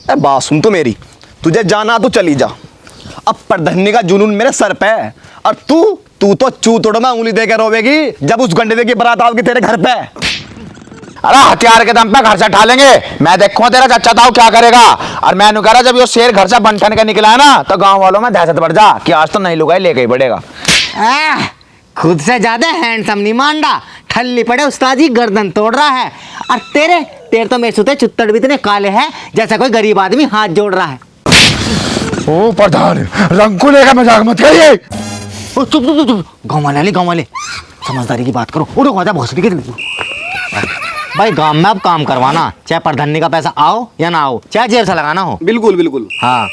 बात सुन तो मेरी, तुझे जाना तो चली जा। अब परधन्नी का जुनून मेरे सर पे है, और तू तो चूतड़ में उंगली देकर रोवेगी जब उस गंडे की बारात आओगी तेरे घर पे। अरे हथियार के दम पे घर से उठा लेंगे। मैं देखूं तेरा चच्चा ताऊ क्या करेगा। और मैं कह रहा जब ये शेर घर से बंठन के निकला है ना, तो गांव वालों में दहशत बढ़ जा कि आज तो नहीं लुगाई लेके ही बढ़ेगा। खुद से ज्यादा हैंडसम नहीं मांडा, ठल्ली पड़े उस्ताद जी गर्दन तोड़ रहा है। और तेरे तो मेरे सुते चुत्तड़ भी इतने काले हैं जैसा कोई गरीब आदमी हाथ जोड़ रहा है। ओ प्रधान, रंग को लेकर मजाक मत करिए। चुप गाँव वाले समझदारी की बात करो। उड़ो खाजा भोसड़ी के भाई, गांव में अब काम करवाना, चाहे प्रधानी का पैसा आओ या ना आओ, चाहे जेब से लगाना हो। बिल्कुल बिल्कुल। हाँ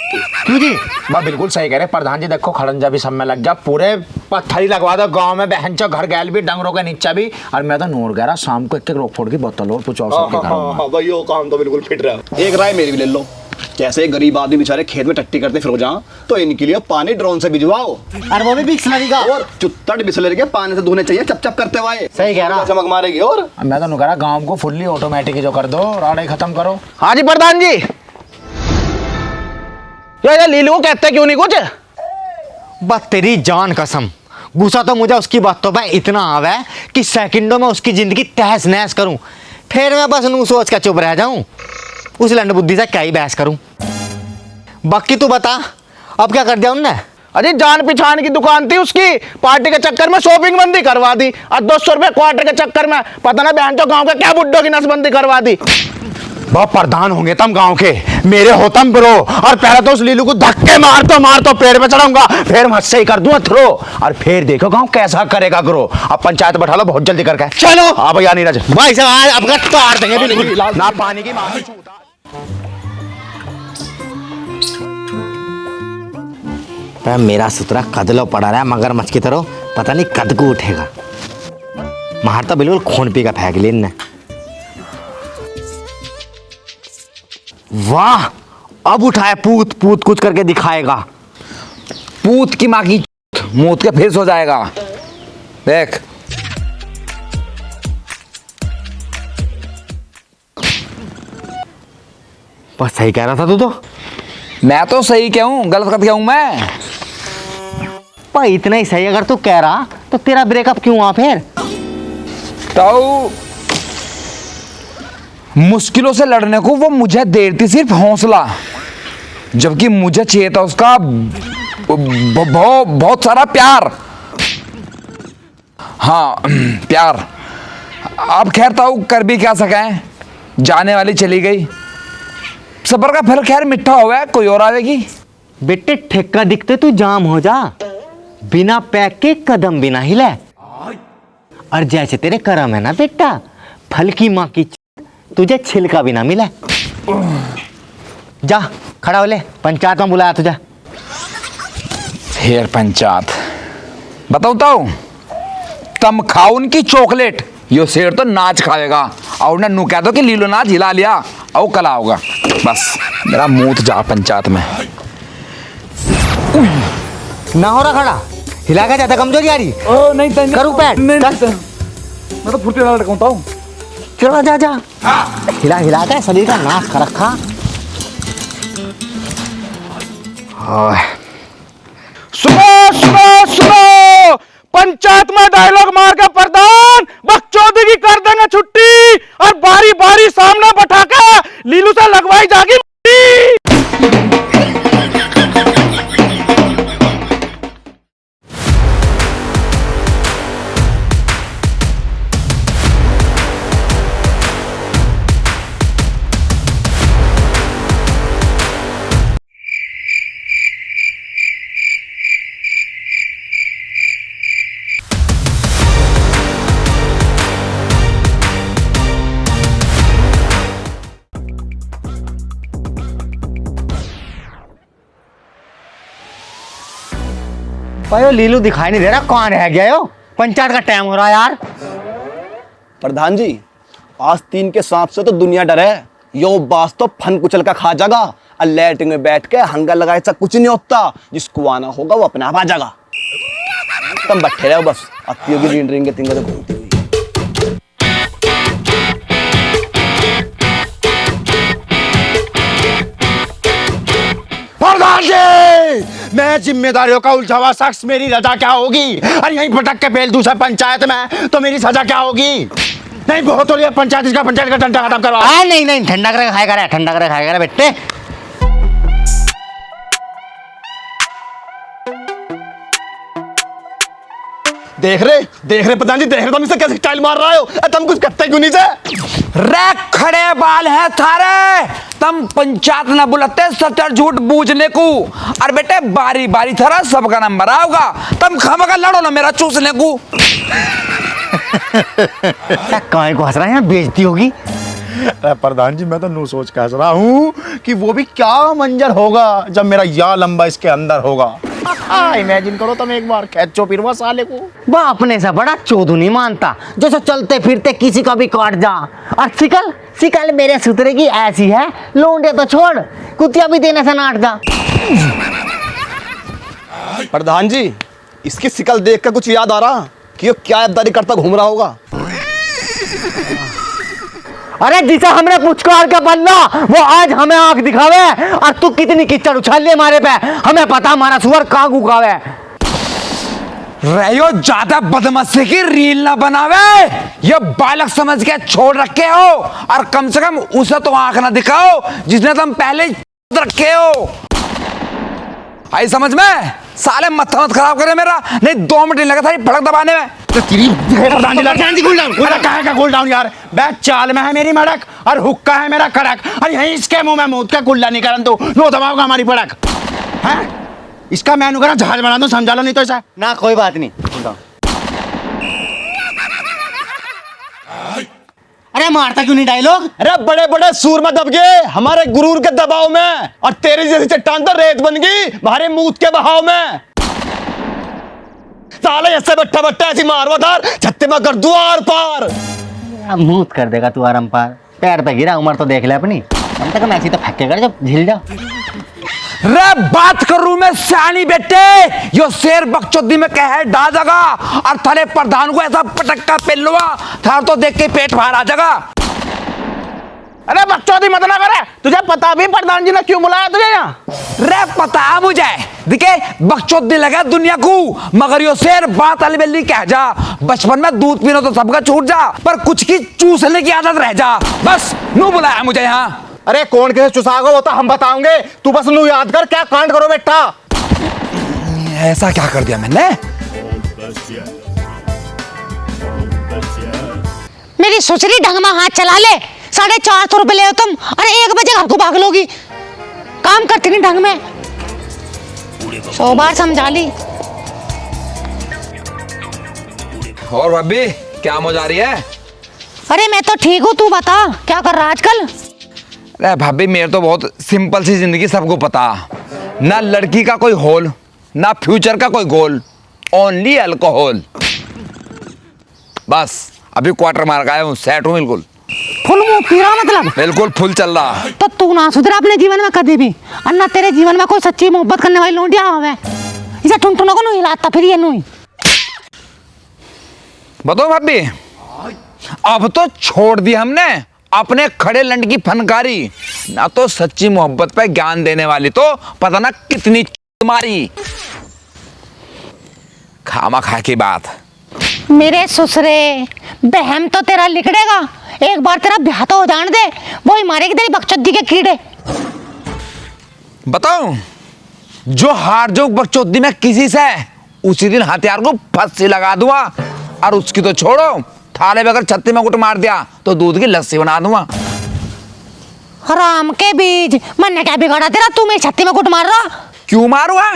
क्यों जी? बा बिल्कुल सही कह रहे प्रधान जी। देखो खड़ंजा भी सब में लग गया, पूरे पत्थर ही लगवा दो गांव में। बहन चो घर गैल भी, डंगरों के नीचे भी। और मैं तो नूर कह रहा शाम को एक रोक फोड़ की बोतल और कुछ और सबके घर। भाई वो काम तो बिल्कुल फिट रहा। एक राय मेरी भी ले लो, जैसे गरीब आदमी बेचारे खेत में टट्टी करते फिर जा, तो इनके लिए पानी ड्रोन से भिजवाओ। और वो भी बिस्लरी का। और चुत्तड़ बिस्लरी के पानी से धोने चाहिए, चप चप करते हुए। सही कह रहा। चमक मारेगी। और मैं तो कह रहा गांव को फुल्ली ऑटोमेटिक जो कर दो, राड़े खत्म करो। हाँ जी प्रधान जी। ये लीलू को कहते क्यों नहीं कुछ? बस तेरी जान कसम, गुस्सा तो मुझे उसकी बातों पे इतना आवे कि सेकंडों में उसकी जिंदगी तहस नहस करूं। फिर मैं बस नू सोच कर चुप रह जाऊं। उस लंड बुद्धि से क्या ही बहस करूं। बाकी तू बता, अब क्या कर दिया उनने? अरे जान पहचान की दुकान थी उसकी, पार्टी के चक्कर में शॉपिंग बंदी करवा दी। और 200 रुपए क्वार्टर के चक्कर में पता ना बहन तो गांव के क्या बुड्ढों की नसबंदी करवा दी। बहुत प्रधान होंगे तुम गांव के, मेरे होतम ब्रो। और पहले तो उस लीलू को धक्के मार तो पेड़ पे चढ़ाऊंगा, फिर मुझसे ही कर दूंगा थ्रो। और फिर देखो गांव कैसा करेगा ग्रो। अब पंचायत बैठा लो बहुत जल्दी करके। चलो। हाँ भैया नीरज भाई साहब अब तो आड़ देंगे बिल्कुल। ना पानी की माफी। मेरा सुतरा कदलो पड़ा रहा है मगरमच्छ की तरह, पता नहीं कद को उठेगा। मार तो बिल्कुल खून पी का फेंक ली इनने। वाह, अब उठाए पूत कुछ करके दिखाएगा। पूत की माँ की मूत के फिर सो जाएगा। देख बस सही कह रहा था तू तो। मैं तो सही कहूं, गलत कब कहूं मैं? भाई इतना ही सही अगर तू कह रहा तो तेरा ब्रेकअप क्यों हुआ फिर? तो मुश्किलों से लड़ने को वो मुझे देती सिर्फ हौसला, जबकि मुझे चाहिए था उसका बहुत सारा प्यार। हाँ प्यार। अब खैर ताऊ कर भी क्या सकें, जाने वाली चली गई। सबर का फल खैर मिठा हुआ है, कोई और आवेगी। बेटे ठेका दिखते तू जाम हो जा, बिना पैक के कदम बिना हिले। और जैसे तेरे करम है ना बेटा, फल की माँ की तुझे छिलका भी ना मिले। जा खड़ा हो ले, पंचायत में बुलाया तुझे। फिर पंचायत बताओ तम खाओ उनकी चॉकलेट, यो शेर तो नाच खाएगा। और ना नू कह दो कि लीलो नाच हिला लिया, और कल आओगा। बस मेरा मुंह जा पंचायत में। ना हो रहा खड़ा, हिला के जाता कमजोरी आ रही। ओ नहीं करूं पैर? मैं तो फुर्ती वाला लड़का हूं। चलो जा हिला के शरीर का नाश कर रखा। सुनो पंचायत में डायलॉग मार के प्रधान बकचोदी की कर देंगे छुट्टी, और बारी बारी सामने बैठा के लीलू से लगवाई जाएगी। भाई लीलू दिखाई नहीं दे रहा, कौन रह गया यो? पंचायत का टाइम हो रहा है यार। प्रधान जी, आज 3 के सांप से तो दुनिया डरे। यो बास तो फन कुचल का खा जाएगा, और लैट्रिन में बैठ के हंगा लगाए से कुछ नहीं होता। जिसको आना होगा वो अपने आप आ जाएगा। तुम बैठे रहो बस, आती होगी रीन रिंग के तिंगा तो घूमती हुई। मैं जिम्मेदारियों का उलझा हुआ शख्स, मेरी रजा क्या होगी? अरे यहीं पटक के फेल दूसरा पंचायत में, तो मेरी सजा क्या होगी? नहीं बहुत हो लिया पंचायत, इसका पंचायत का डंडा खत्म करवा। नहीं ठंडा करके खाएगा रे, ठंडा करके खाएगा रे बेटे। देख रहे प्रधान जी, देख रहे तुम इसे कैसे स्टाइल मार रहे हो? तुम कुछ करते क्यों नहीं से? रे खड़े बाल है थारे, तुम पंचायत न बुलाते सच्चा झूठ बूझने को। और बेटे बारी बारी थारा सबका नंबर आओगा, तुम खामखा लड़ो ना मेरा चूसने को। काय को हंस रहा है, यहाँ बेइज्जती होगी। अरे प्रधान जी मैं तो नू सोच के हंस रहा हूँ कि वो भी क्या मंजर होगा जब मेरा या लंबा इसके अंदर होगा। इमेजिन करो तुम एक बार, खेचो फिर साले को। वो अपने से बड़ा चोदू नहीं मानता, जैसे चलते फिरते किसी का भी काट जा। और शिकल मेरे सुतरे की ऐसी है, लोंडे तो छोड़, कुतिया भी देने से नाट जा। प्रधान जी, इसकी शिकल देख कर कुछ याद आ रहा कि ये क्या याददारी करता घूम रहा होगा? अरे जिसे हमने पुचकार के बनना, वो आज हमें आंख दिखावे। और तू कितनी कीचड़ उछाल ले हमारे पे, हमें पता हमारा सुअर कहाँ गुकावे। रहो ज्यादा बदमाशी की रील ना बनावे, ये बालक समझ के छोड़ रखे हो। और कम से कम उसे तो आंख ना दिखाओ जिसने तुम पहले रखे हो। आई समझ में? साले मत्था मत खराब करे मेरा, नहीं 2 मिनट नहीं लगा था फड़क दबाने में। तो तेरी कूल डाउन यार, बैठ चाल में है मेरी मड़क और हुक्का है मेरा कड़क। और यहीं इसके मुंह में मूत का कुल्ला नहीं करन तो नो दबाओगा हमारी पड़क है। इसका मैं करा जहाज बना दूं, समझा लो नहीं तो ऐसा ना कोई बात नहीं। अरे मारता क्यों नहीं डायलॉग? अरे बड़े बड़े सूर में दब गए हमारे गुरूर के दबाव में, और तेरी जैसी चट्टान तो रेत बन गई भारे मूत के बहाव में। साले ऐसे बट्टा बट्टा ऐसी मारवादार छत्ते में कर द्वार पार। मूत कर देगा तू आराम पार, पैर पे गिरा, उम्र तो देख ले अपनी, कम से कम ऐसी तो फेंके कर जब झिल जा। रे बात करूं मैं सियानी बेटे, यो शेर बकचोदी में कहे डा जगा। और थारे प्रधान को ऐसा पटक्का पेलवा थार तो देख के पेट बाहर आ जाएगा। अरे बकचोदी मत ना करे, तुझे पता भी प्रधान जी ने क्यों बुलाया तुझे यहाँ? रे पता मुझे, दिखे बकचोदी लगा दुनिया को, मगर यो शेर बात अलबेली कह जा। बचपन में दूध पीना तो सबका छूट जा, पर कुछ की चूसने की आदत रह जा, बस नू बुलाया मुझे यहाँ। अरे कौन कैसे चुसाओगे वो तो हम बताओगे, तू बस नू याद कर क्या कांड करो बेटा। ऐसा क्या कर दिया मैंने? मेरी सुसरी ढंग में हाथ चला ले, 450 रुपए ले हो तुम, अरे 1 बजे घर को भाग लोगी। काम करती नहीं ढंग में, 100 बार समझा ली। और भाभी क्या मौज आ रही है? अरे मैं तो ठीक हूँ, तू बता क्या कर रहा है आजकल? अरे भाभी मेरे तो बहुत सिंपल सी जिंदगी, सबको पता। ना लड़की का कोई होल, ना फ्यूचर का कोई गोल, ओनली अल्कोहल। बस अभी क्वार्टर मार का आया हूँ, सेट हूँ बिल्कुल। फुल मुंह पी रहा मतलब? बिल्कुल फुल चल रहा। तो तू ना सुधरा अपने जीवन में कभी भी, और ना तेरे जीवन में कोई सच्ची मोहब्बत करने वाली लौंडिया आवे। इसे टुनटुनों को नहीं हिलाता फिर ये नहीं। बताओ भाभी, अब तो छोड़ दी हमने अपने खड़े लंड की फनकारी, ना तो सच्ची मोहब्बत पे ज्ञान देने वाली तो पता ना कितनी मारी। खामा खा की बात। मेरे ससुरे बहम तो तेरा लिखड़ेगा, एक बार तेरा ब्याह तो हो जाने दे, वो ही मारेगी तेरी बकचोदी के कीड़े। बताओ, जो हार जो बकचोदी में किसी से, उसी दिन हथियार को फांसी लगा दूंगा। और उसकी तो छोड़ो, थाले में अगर छत्ती में गुट मार दिया तो दूध की लस्सी बना दूंगा। हराम के बीज, मैंने क्या बिगाड़ा तेरा, तू मेरी छत्ती में गुट मार रहा? क्यों मारूंगा?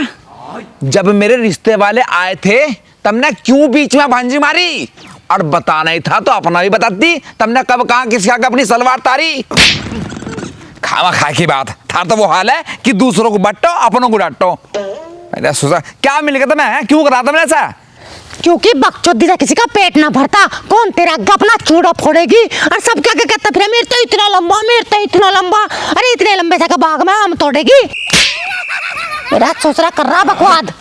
जब मेरे रिश्ते वाले आए थे तुमने क्यों बीच में भांजी मारी? और बताना ही था तो अपना भी बताती, तुमने कब कहां किसका अपनी सलवार तारी। खामा खा की बात था, तो वो हाल है कि दूसरों को बट्टो अपनों को डांटो। मैंने सोचा क्या मिल गया तुम्हें, क्यों करा था मैंने ऐसा? क्योंकि बकचोदी से किसी का पेट ना भरता, कौन तेरा अपना चूड़ा फोड़ेगी। और सब क्या कहता फिर, मेरे तो इतना लंबा, मेरे तो इतना लंबा, अरे इतने लंबे से बाग में हम तोड़ेगी। मेरा ससुरा कर रहा बकवाद।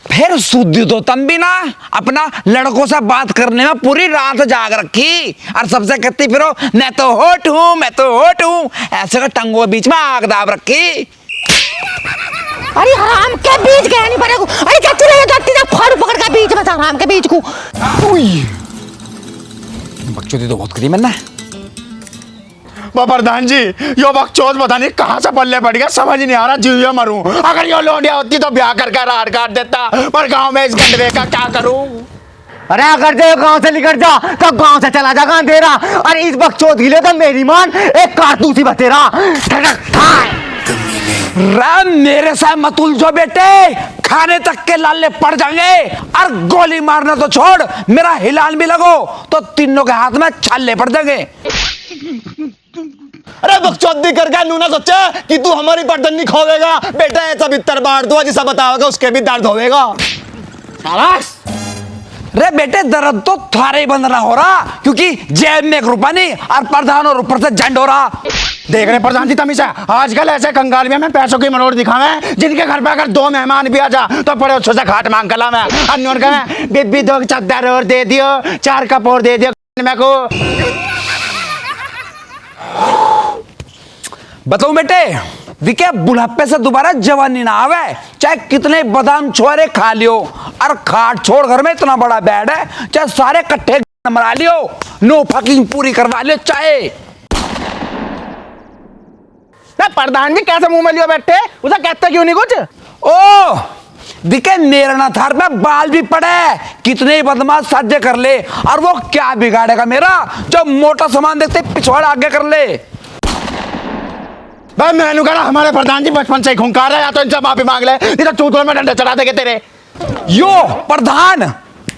फिर शुद्ध तो तुम भी ना अपना लड़कों से बात करने में पूरी रात जाग रखी, और सबसे कहती फिरो मैं तो होट हूं, मैं तो होट हूं, ऐसे का टंगों बीच में आग दाब रखी। अरे हराम के बीच गया नहीं पड़ेगा। अरे चाचू ले जाती ना फाड़ पकड़ के बीच में हराम के बीच को। बकचोदी तो बहुत करी मैंने। वो प्रधान जी यो बकचोद पता नहीं कहाँ से पल्ले पड़ गया, समझ नहीं आ रहा जीव मरूं। अगर यो लोडिया होती तो ब्याह करके राड काट देता, पर गांव में इस गंडवे का क्या करूं। अरे अगर जो गांव से निकल जा तो गांव से चला जा अंधेरा। अरे इस बकचोद के लिए तो मेरी मान एक कारतूसी बतेरा। राम मेरे साथ मत उलझो बेटे, खाने तक के लाले पड़ जाएंगे। और गोली मारना तो छोड़, मेरा हिलान भी लगो तो तीनों के हाथ में छाले पड़ जाएंगे। अरे बकचोदी करके नू ना सोचे कि तू हमारी पटदन्नी खोवेगा। बेटा ऐसा बित्तर बांट दो जिसा बताओगे उसके भी दर्द होवेगा। शाबाश। रे बेटे दर्द तो थारे ही बंद ना हो रहा, क्योंकि जेब में एक रुपया नहीं और प्रधान और ऊपर से झंड हो रहा। देख रहे प्रधान जी तमीजा, आजकल ऐसे कंगाल में पैसों की मनोर दिखावे, जिनके घर पे अगर 2 मेहमान भी आ जा तो पड़े उससे से खाट मांग कला में अन्योन कहे बीबी 2 चादर और दे दियो, 4 कप और दे दियो मेरे को। बताऊं बेटे, विके बुढ़ापे से दोबारा जवानी ना आवे, चाहे कितने बादाम छोरे खा लियो। और खाट छोड़ घर में इतना बड़ा बेड है, चाहे सारे कट्ठे मरा लियो, नो फकिंग पूरी करवा लियो चाहे। प्रधान जी कैसे मुंह में लियो बैठे, उसे कहते क्यों नहीं कुछ। ओ दिखे मेरा ना थार पे बाल भी पड़े, कितने ही बदमाश साध्य कर ले, और वो क्या बिगाड़ेगा मेरा, जो मोटा सामान देखते पिछवाड़ा आगे कर ले। भाई मैंने कहा हमारे प्रधान जी बचपन से ही खूंखार है, या तो इनसे माफी मांग ले, इधर चूतों में डंडे चढ़ा देंगे तेरे। यो प्रधान,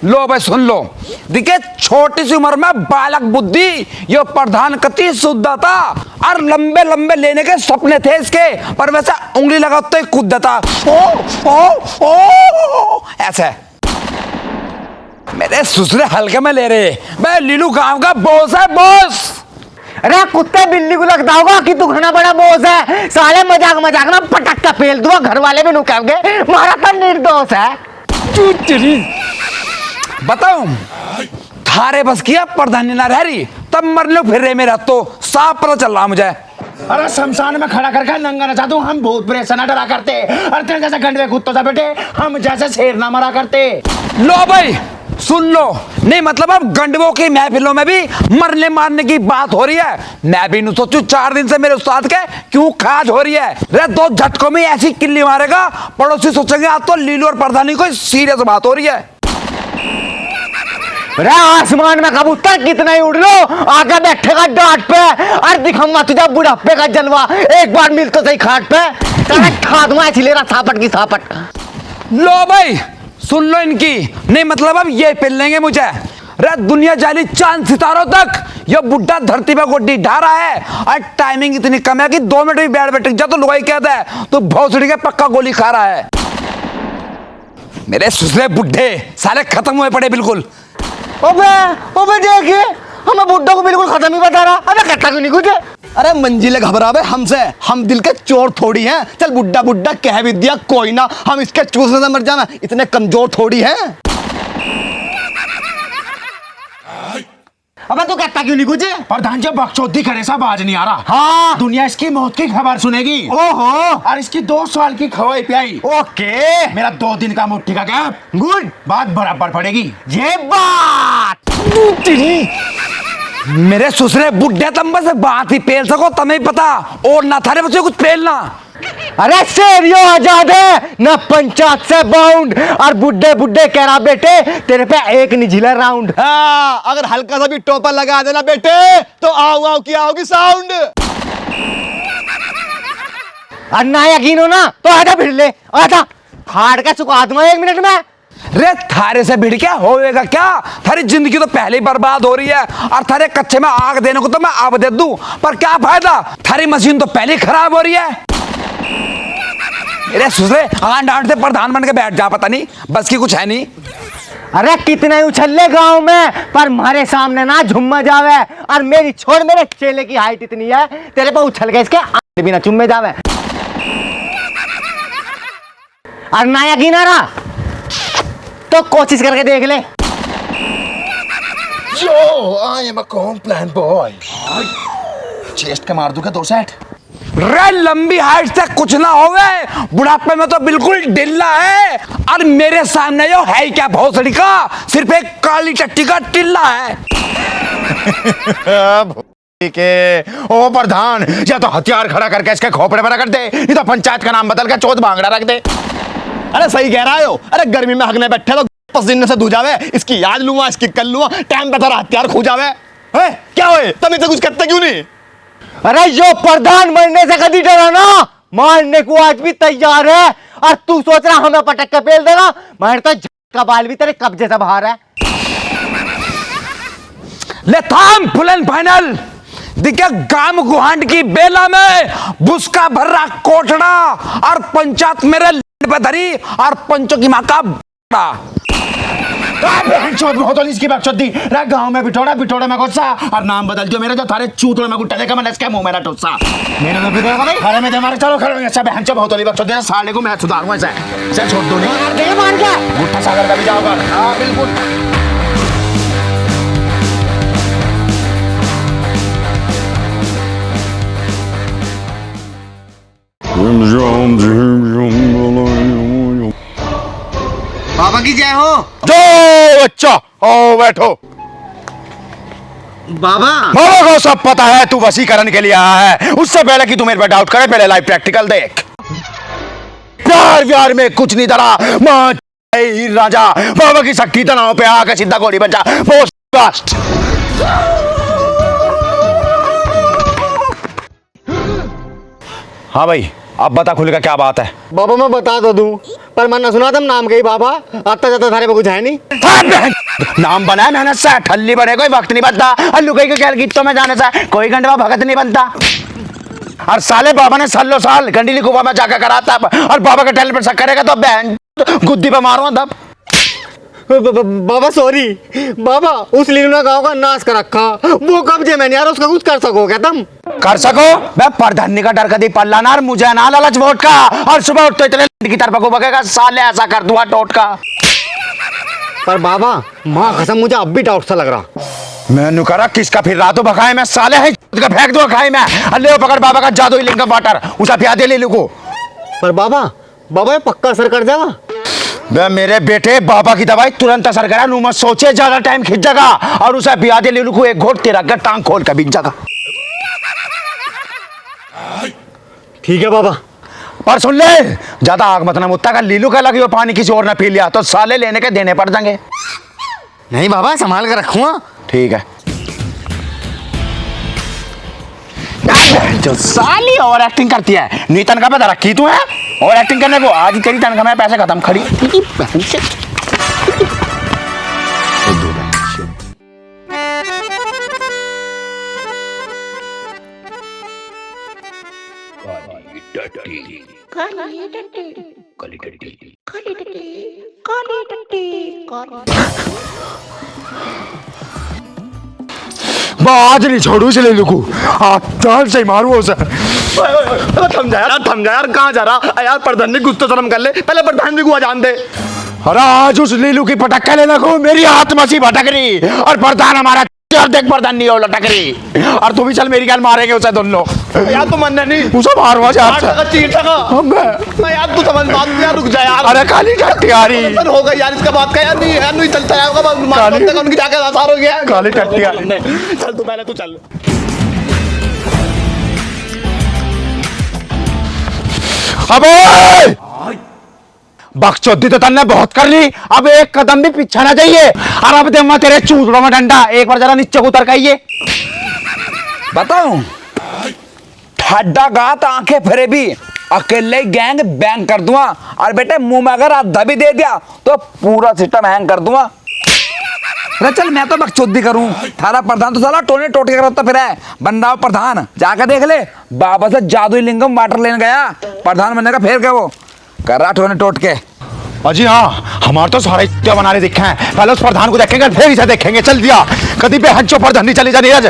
लो भाई सुन लो, दिखे छोटी सी उम्र में बालक बुद्धि, यो प्रधान कति शुद्ध था और लंबे लंबे लेने के सपने थे इसके, पर वैसे उंगली लगा तो ही कूद देता। ओ ऐसे मेरे ससुरे हल्के में ले रहे, मैं लीलू गांव का बॉस है बॉस। अरे कुत्ते बिल्ली को लगता होगा कि तू घना बड़ा बोझ है, साले मजाक मजाक में पटक का पेल दूंगा, घर वाले भी नुकाओगे, मारा तो निर्दोष है। बताऊं थारे बस किया प्रधानी ना रह रही, तब मरने फिर रहे मेरा तो साफ पता चल रहा मुझे। अरे शमशान में खड़ा करके नंगा नचा दूं, हम भूत प्रेत से ना डरा करते, और तेरे जैसे गंडवे कुत्तों से बेटे हम जैसे शेर ना मरा करते। लो भाई सुन लो, नहीं मतलब अब गंडवों की महफिलों में भी मरने मारने की बात हो रही है। मैं भी नहीं सोचू 4 दिन से मेरे उस्ताद के क्यों खाज हो रही है। रे 2 झटकों में ऐसी किल्ली मारेगा, पड़ोसी सोचेंगे आज तो लीलू और प्रधानी कोई सीरियस बात हो रही है। अरे आसमान में कबूतर कितना ही उड़ लो, आगे बैठेगा डांट पे और दिखाऊंगा तुझे बुढ़ापे का जलवा, एक बार मिल तो सही खाट पे, खा दूंगा ऐसी ले रहा सापट की सापट। लो भाई सुन लो इनकी, नहीं मतलब अब ये पिल लेंगे मुझे। रे दुनिया जाली चांद सितारों तक, ये बुड्ढा धरती पे गोड्डी ढा रहा है, और टाइमिंग इतनी कम है कि 2 मिनट भी बैठ जा तो लुगाई कहता है तो भौसड़ी के पक्का गोली खा रहा है। मेरे ससुरे बुड्ढे साले खत्म हुए पड़े बिल्कुल। ओबे देखिए हमें बुड्ढा को बिल्कुल खत्म ही बता रहा, अबे कहता क्यों नहीं कुछ। अरे मंजिले घबरावे हमसे, हम दिल के चोर थोड़ी हैं। चल बुड्ढा बुड्ढा कह भी दिया कोई ना, हम इसके चूसने से मर जाना, इतने कमजोर थोड़ी हैं। अबे तू कहता क्यों नहीं कुछ। प्रधान जी बकचोदी करे सब आज नहीं आ रहा। हाँ दुनिया इसकी मौत की खबर सुनेगी। ओहो और इसकी 2 साल की खवाई पियाई। ओके मेरा 2 दिन का मुट्ठी का गैप, गुड, बात बराबर पड़ेगी। ये बात मेरे ससुरे बुड्ढे तंबे से बात ही पेल सको तुम्हें ही पता, और ना थारे बच्चे कुछ पेलना। अरे शेरियो आजाद है ना पंचायत से बाउंड, और बुड्ढे बुड्ढे कह रहा बेटे तेरे पे एक निझिला राउंड। हाँ, अगर हल्का सा भी टोपा लगा देना बेटे तो आओ आओ क्या होगी साउंड। और ना यकीन हो ना तो आजा भिड़ ले, आजा फाड़ के सुखा दूंगा 1 मिनट में। रे थारे से भिड़ क्या होएगा क्या, थारी जिंदगी तो पहले ही बर्बाद हो रही है, और थारे कच्चे में आग देने को तो मैं आग दे दूं, पर क्या फायदा, थारी मशीन तो पहले ही खराब हो रही है। मेरे ससुरे आन डांट से प्रधान बन के बैठ जा, पता नहीं बस की कुछ है नहीं। अरे कितने उछल ले गाँव में, पर मारे सामने ना झुम्मा जावे, और मेरी छोड़ मेरे चेले की हाइट इतनी है, तेरे पे उछल के इसके आंखें भी ना चुम्मे जावे। और ना यकीन आ रहा तो कोशिश करके देख ले। Yo, I am a complaint boy. Chest के मार दूंगा 2 सेट। रे लंबी हाइट से कुछ ना होवे, बुढ़ापे में तो बिल्कुल ढिल्ला है। और मेरे सामने जो है क्या भोसड़ी का, सिर्फ एक काली टट्टी का टिल्ला है। ठीक है ओ प्रधान, या तो हथियार खड़ा करके इसके खोपड़े पर रख दे, नहीं तो पंचायत का नाम बदल के चौथ भांगड़ा रख दे। अरे सही कह रहा हो। अरे गर्मी में हगने बैठे तो पसीने से धुजावे, इसकी याद लूंगा, इसकी कल लूंगा, टाइम पे तो हथियार खूजावे। क्या हुए तुम इसे कुछ करते क्यों नहीं? अरे जो प्रधान बनने से कभी डरा ना, मारने को आज भी तैयार है। और तू सोच रहा हमें पटक के पेल देगा? मैं तो का बाल भी तेरे कब्जे से बाहर है। ले थाम फुल एंड फाइनल। दिखे गांव गुहांड की बेला में बुसका भर्रा कोठड़ा और पंचायत मेरे पे धरी और पंचों की मां का बड़ा। इसकी बकचोदी रे, गांव में बिठोड़ा बिठोड़ा में गुस्सा और नाम बदल दियो मेरे, जो थारे चूतड़े में गुट्टा देगा, मैंने इसके मुंह में ना टोसा। मैंने तो फिर भाई खड़े में दे मारे, चलो खड़े में। अच्छा बहन चो बहुत होली बकचोदी, साले को मैं सुधारूंगा इसे छोड़ दो नहीं। दे मान जा। गुट्टा सागर का भी जाओगा। हां बिल्कुल। बाबा की जय हो। जो बच्चा ओ बैठो। बाबा बाबा को सब पता है तू वसीकरण के लिए आया है। उससे पहले कि तू मेरे पे डाउट करे, पहले लाइव प्रैक्टिकल देख। प्यार व्यार में कुछ नहीं डरा, मां हीर राजा बाबा की शक्ति तनाव पे आके सीधा गोली बचा। पोस्ट कास्ट हाँ भाई, अब बता खुल का क्या बात है। बाबा मैं बता तो दूं, पर मैंने सुना तुम नाम के ही बाबा, आता जाता थारे पे कुछ है नहीं। नाम बना है मेहनत से, ठल्ली बने कोई वक्त नहीं बनता। अल्लू कहीं के गीतों में जाने से कोई घंटा भगत नहीं बनता। और साले बाबा ने सालों साल गंडीली कुआ में जाकर कराता, और बाबा के टैलेंट पर शक करेगा तो बहन गुद्दी पे मारूंगा तब। बाबा सॉरी बाबा, उस लीला गांव का नाश कर रखा, वो कब्जे में नहीं यार, उसका कुछ कर सको क्या तुम? कर सको? मैं प्रधानी का डर कभी पल्ला ना, और मुझे ना लालच वोट का। और सुबह उठ तो इतने की तरफ को बगेगा, साले ऐसा कर दूंगा टोट का। पर बाबा माँ कसम मुझे अब भी डाउट सा लग रहा। मैंने करा किसका फिर रातों बखाए में, साले है का फेंक दो खाई में। अल्ले पकड़ बाबा का जादुई लिंग वाटर, उसे पिया दे ले लू को। पर बाबा बाबा ये पक्का असर कर जाएगा? बे मेरे बेटे, बाबा की दवाई तुरंत असर करा, नू मत सोचे ज्यादा टाइम खिंच जाएगा। और उसे पिया दे ले लू को, एक घोट तेरा का टांग खोल कर बिक जाएगा। ठीक है बाबा। और सुन ले, ज्यादा आग मत ना मुत्ता का, लीलू का लगी वो पानी किसी और ने पी लिया तो साले लेने के देने पड़ जाएंगे। नहीं बाबा संभाल कर रखूंगा। ठीक है। जो साली और एक्टिंग करती है, नी तनखा पे रखी तू है और एक्टिंग करने को, आज तेरी तनखा में पैसे खत्म खड़ी। आज नहीं छोड़ू इसे, ले लुकू चाल से मारू उसे। थम जा यार, कहाँ जा रहा यार? प्रधान कुछ तो शर्म कर ले, पहले प्रधान जी को जान दे। अरे आज उस लीलू की पटक्का लेना को, मेरी हाथ मसी भटक रही, और प्रधान हमारा और देख प्रधान नहीं हो लटक रही। और तू भी चल, मेरी गाल मारेंगे उसे दोनों। यार तू मन नहीं, उसे मारवा जा। मैं यार तू समझ बात यार, रुक जा यार। अरे काली टट्टी आ रही हो गई यार, इसका बात का यार नहीं यार, नहीं चलता यार, उनकी जाके आसार हो गया। काली टट्टी आ रही। चल तू पहले तू चल। अबे बकचोदी तो तन्ने बहुत कर ली, अब एक कदम भी पीछे ना जाइए। और अब दे तेरे चूतड़ों में डंडा, एक बार जरा नीचे उतर के बताऊं, ठड्डा गात आंखें फिरे भी अकेले गैंग बैंग कर दूंगा। और बेटे मुंह में अगर आधा भी दे दिया तो पूरा सिस्टम हैंग कर दूंगा। अरे चल मैं तो बकचोदी करूं, थारा प्रधान तो साला टोने टोटके करता फिर है। बन रहा प्रधान, जाकर देख ले, बाबा से जादुई लिंगम वाटर लेने गया, प्रधान बनने का फेर क्या वो कर रहा टोने टोटके। अजी हाँ, हमारे तो सारे बनाने दिखे हैं, पहले उस प्रधान को देखेंगे फिर इसे देखेंगे। चल दिया कभी पे हंचो पर धनी चली जा नीरज।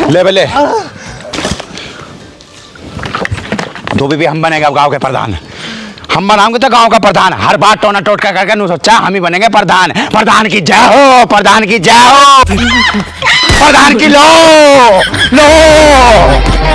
ले बेले दो भी हम बनेगा गांव के प्रधान। हम बनाऊंगे तो गांव का प्रधान। हर बार टोना टोटका करके नू सोचा हम ही बनेंगे प्रधान। प्रधान की जय हो, प्रधान की जय हो, प्रधान की लो लो।